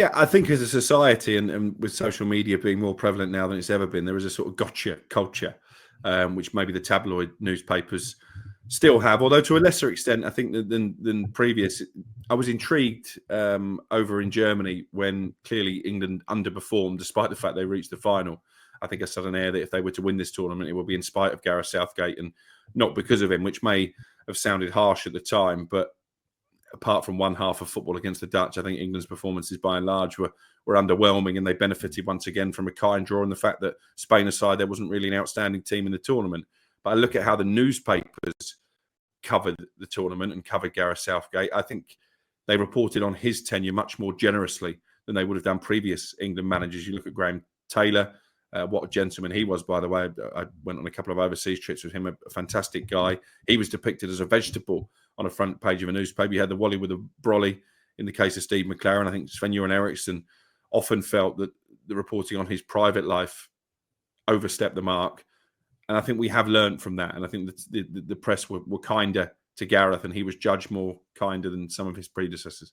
Yeah, I think as a society and with social media being more prevalent now than it's ever been, there is a sort of gotcha culture, which maybe the tabloid newspapers still have, although to a lesser extent, I think, than previous. I was intrigued over in Germany when clearly England underperformed, despite the fact they reached the final. I think I said on air that if they were to win this tournament, it would be in spite of Gareth Southgate and not because of him, which may have sounded harsh at the time, but apart from one half of football against the Dutch, I think England's performances by and large were underwhelming, and they benefited once again from a kind draw and the fact that Spain aside, there wasn't really an outstanding team in the tournament. But I look at how the newspapers covered the tournament and covered Gareth Southgate. I think they reported on his tenure much more generously than they would have done previous England managers. You look at Graham Taylor, what a gentleman he was, by the way. I went on a couple of overseas trips with him, a fantastic guy. He was depicted as a vegetable on a front page of a newspaper. You had the Wally with a brolly in the case of Steve McLaren. I think Sven-Göran Eriksson often felt that the reporting on his private life overstepped the mark. And I think we have learned from that. And I think the press were kinder to Gareth, and he was judged more kinder than some of his predecessors.